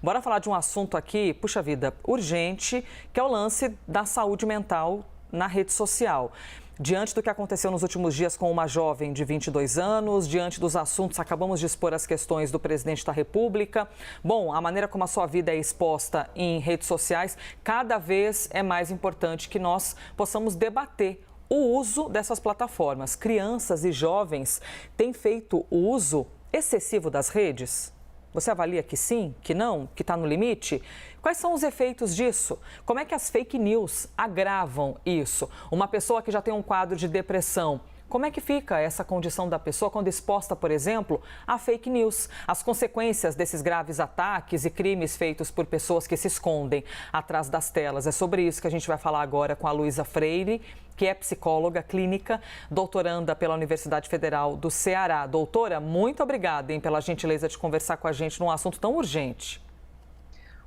Bora falar de um assunto aqui, puxa vida, urgente, que é o lance da saúde mental na rede social. Diante do que aconteceu nos últimos dias com uma jovem de 22 anos, diante dos assuntos, acabamos de expor as questões do presidente da República. Bom, a maneira como a sua vida é exposta em redes sociais, cada vez é mais importante que nós possamos debater o uso dessas plataformas. Crianças e jovens têm feito o uso excessivo das redes? Você avalia que sim, que não, que está no limite? Quais são os efeitos disso? Como é que as fake news agravam isso? Uma pessoa que já tem um quadro de depressão, como é que fica essa condição da pessoa quando exposta, por exemplo, a fake news? As consequências desses graves ataques e crimes feitos por pessoas que se escondem atrás das telas. É sobre isso que a gente vai falar agora com a Luísa Freire, que é psicóloga clínica, doutoranda pela Universidade Federal do Ceará. Doutora, muito obrigada, pela gentileza de conversar com a gente num assunto tão urgente.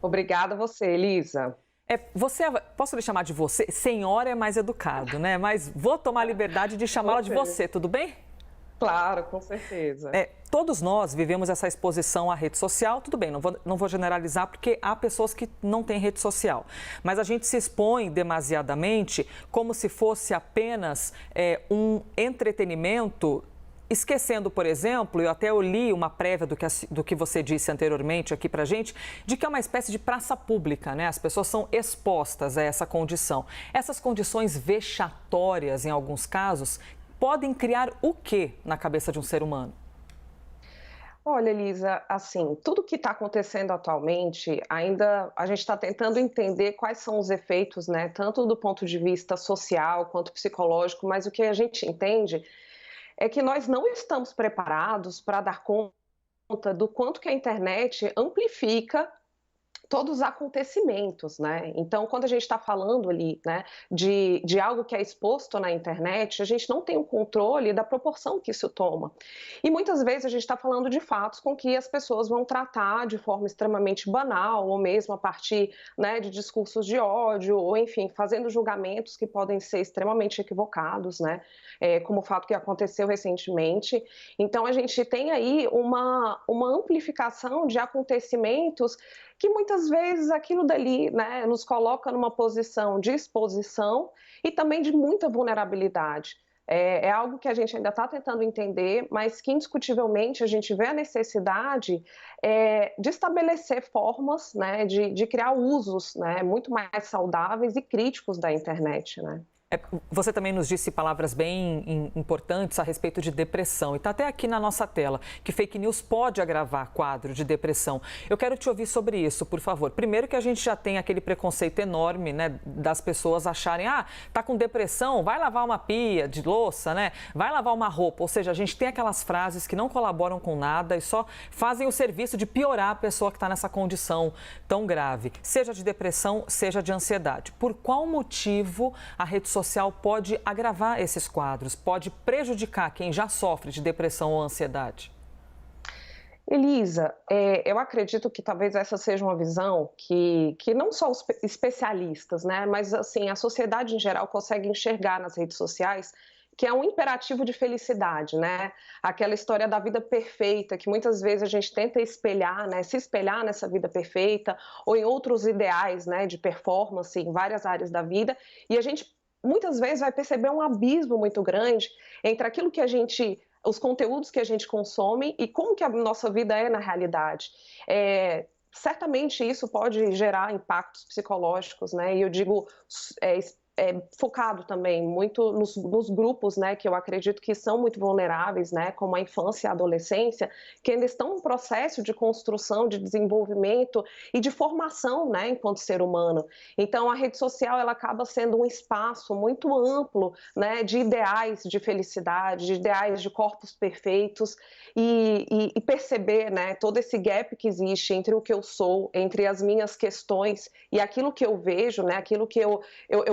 Obrigada a você, Elisa. Posso lhe chamar de você? Senhora é mais educado, né? Mas vou tomar a liberdade de chamá-la de você, tudo bem? Claro, com certeza. Todos nós vivemos essa exposição à rede social, tudo bem, não vou generalizar porque há pessoas que não têm rede social, mas a gente se expõe demasiadamente como se fosse apenas um entretenimento, esquecendo, por exemplo, eu li uma prévia do que você disse anteriormente aqui pra gente, de que é uma espécie de praça pública, né? As pessoas são expostas a essa condição. Essas condições vexatórias, em alguns casos, podem criar o quê na cabeça de um ser humano? Olha, Elisa, assim, tudo que está acontecendo atualmente, ainda a gente está tentando entender quais são os efeitos, né? Tanto do ponto de vista social quanto psicológico, mas o que a gente entende é que nós não estamos preparados para dar conta do quanto que a internet amplifica todos os acontecimentos, né? Então, quando a gente está falando ali, né, de algo que é exposto na internet, a gente não tem o controle da proporção que isso toma. E muitas vezes a gente está falando de fatos com que as pessoas vão tratar de forma extremamente banal, ou mesmo a partir, né, de discursos de ódio, ou enfim, fazendo julgamentos que podem ser extremamente equivocados, né? Como o fato que aconteceu recentemente. Então, a gente tem aí uma amplificação de acontecimentos que muitas vezes aquilo dali, né, nos coloca numa posição de exposição e também de muita vulnerabilidade. É algo que a gente ainda está tentando entender, mas que indiscutivelmente a gente vê a necessidade de estabelecer formas, né, de criar usos, né, muito mais saudáveis e críticos da internet, né? Você também nos disse palavras bem importantes a respeito de depressão. E está até aqui na nossa tela que fake news pode agravar quadro de depressão. Eu quero te ouvir sobre isso, por favor. Primeiro que a gente já tem aquele preconceito enorme, né, das pessoas acharem, tá com depressão, vai lavar uma pia de louça, né? Vai lavar uma roupa. Ou seja, a gente tem aquelas frases que não colaboram com nada e só fazem o serviço de piorar a pessoa que está nessa condição tão grave, seja de depressão, seja de ansiedade. Por qual motivo a rede social pode agravar esses quadros, pode prejudicar quem já sofre de depressão ou ansiedade? Elisa, eu acredito que talvez essa seja uma visão que não só os especialistas, né, mas assim, a sociedade em geral consegue enxergar nas redes sociais, que é um imperativo de felicidade, né? Aquela história da vida perfeita, que muitas vezes a gente tenta espelhar, né? Se espelhar nessa vida perfeita, ou em outros ideais, né? De performance em várias áreas da vida, e a gente muitas vezes vai perceber um abismo muito grande entre aquilo que os conteúdos que a gente consome e como que a nossa vida é na realidade. Certamente isso pode gerar impactos psicológicos, né? E eu digo focado também muito nos grupos, né, que eu acredito que são muito vulneráveis, né, como a infância e a adolescência, que ainda estão em processo de construção, de desenvolvimento e de formação, né, enquanto ser humano. Então, a rede social ela acaba sendo um espaço muito amplo, né, de ideais de felicidade, de ideais de corpos perfeitos e perceber, né, todo esse gap que existe entre o que eu sou, entre as minhas questões e aquilo que eu vejo, né, aquilo que eu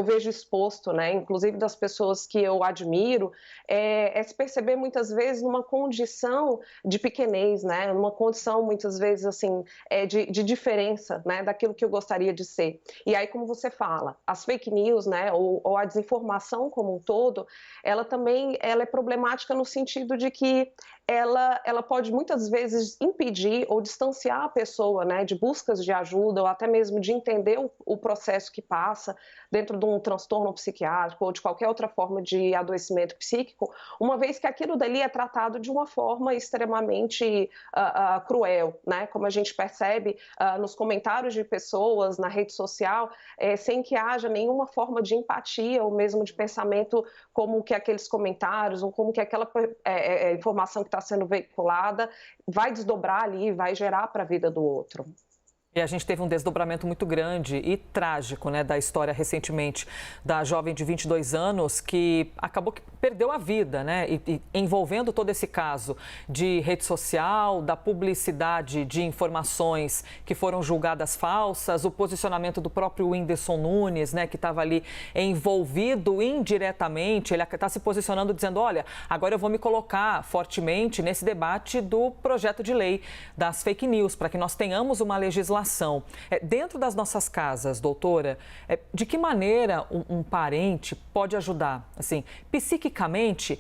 vejo exposto, né, inclusive das pessoas que eu admiro, é se perceber muitas vezes numa condição de pequenez, né, numa condição muitas vezes assim, de diferença, né, daquilo que eu gostaria de ser. E aí, como você fala, as fake news, né, ou a desinformação como um todo, ela é problemática no sentido de que ela pode muitas vezes impedir ou distanciar a pessoa, né, de buscas de ajuda ou até mesmo de entender o processo que passa dentro de um transtorno psiquiátrico ou de qualquer outra forma de adoecimento psíquico, uma vez que aquilo dali é tratado de uma forma extremamente cruel, né, como a gente percebe nos comentários de pessoas na rede social, sem que haja nenhuma forma de empatia ou mesmo de pensamento como que aqueles comentários ou como que aquela informação que está sendo veiculada vai desdobrar ali, vai gerar para a vida do outro. E a gente teve um desdobramento muito grande e trágico, né, da história recentemente da jovem de 22 anos que acabou que perdeu a vida, né, e envolvendo todo esse caso de rede social, da publicidade de informações que foram julgadas falsas, o posicionamento do próprio Whindersson Nunes, né, que estava ali envolvido indiretamente, ele está se posicionando dizendo, olha, agora eu vou me colocar fortemente nesse debate do projeto de lei das fake news, para que nós tenhamos uma legislação. Dentro das nossas casas, doutora, de que maneira um parente pode ajudar? Assim, psiquicamente,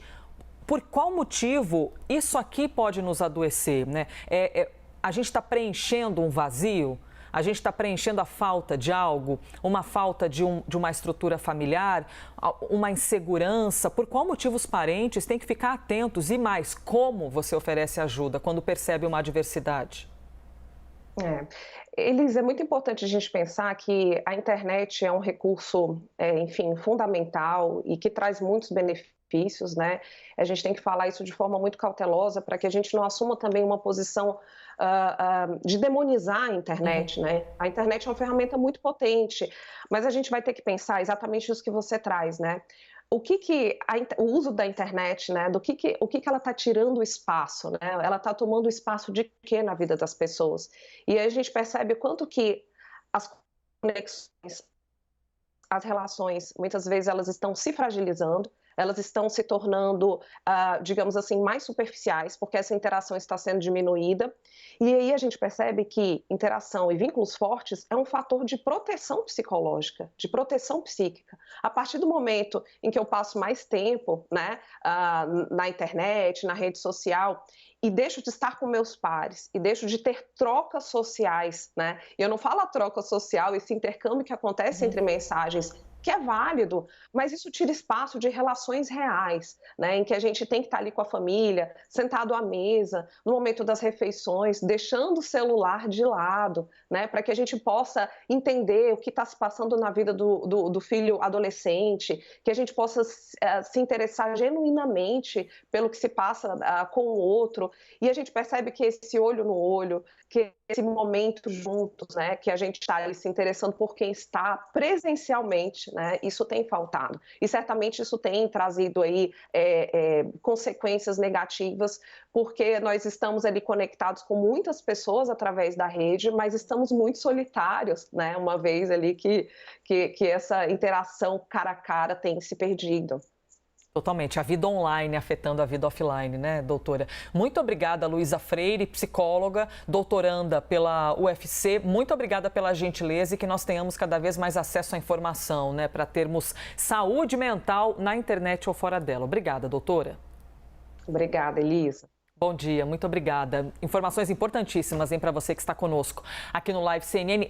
por qual motivo isso aqui pode nos adoecer, né? A gente está preenchendo um vazio? A gente está preenchendo a falta de algo, uma falta de uma estrutura familiar, uma insegurança? Por qual motivo os parentes têm que ficar atentos? E mais, como você oferece ajuda quando percebe uma adversidade? Elis, é muito importante a gente pensar que a internet é um recurso, enfim, fundamental e que traz muitos benefícios, né? A gente tem que falar isso de forma muito cautelosa para que a gente não assuma também uma posição de demonizar a internet, né? A internet é uma ferramenta muito potente, mas a gente vai ter que pensar exatamente isso que você traz, né? O uso da internet, né, o que ela está tirando o espaço, né? Ela está tomando o espaço de quê na vida das pessoas? E aí a gente percebe o quanto que as conexões, as relações, muitas vezes elas estão se fragilizando, elas estão se tornando, digamos assim, mais superficiais, porque essa interação está sendo diminuída. E aí a gente percebe que interação e vínculos fortes é um fator de proteção psicológica, de proteção psíquica. A partir do momento em que eu passo mais tempo, né, na internet, na rede social, e deixo de estar com meus pares, e deixo de ter trocas sociais, né? E eu não falo a troca social, esse intercâmbio que acontece entre mensagens, que é válido, mas isso tira espaço de relações reais, né, em que a gente tem que estar ali com a família, sentado à mesa, no momento das refeições, deixando o celular de lado, né, para que a gente possa entender o que está se passando na vida do filho adolescente, que a gente possa se interessar genuinamente pelo que se passa com o outro, e a gente percebe que esse olho no olho, que esse momento juntos, né, que a gente está ali se interessando por quem está presencialmente, né, isso tem faltado. E certamente isso tem trazido aí consequências negativas, porque nós estamos ali conectados com muitas pessoas através da rede, mas estamos muito solitários, né, uma vez ali que essa interação cara a cara tem se perdido. Totalmente, a vida online afetando a vida offline, né, doutora? Muito obrigada, Luísa Freire, psicóloga, doutoranda pela UFC. Muito obrigada pela gentileza e que nós tenhamos cada vez mais acesso à informação, né, para termos saúde mental na internet ou fora dela. Obrigada, doutora. Obrigada, Elisa. Bom dia, muito obrigada. Informações importantíssimas, hein, para você que está conosco aqui no Live CNN.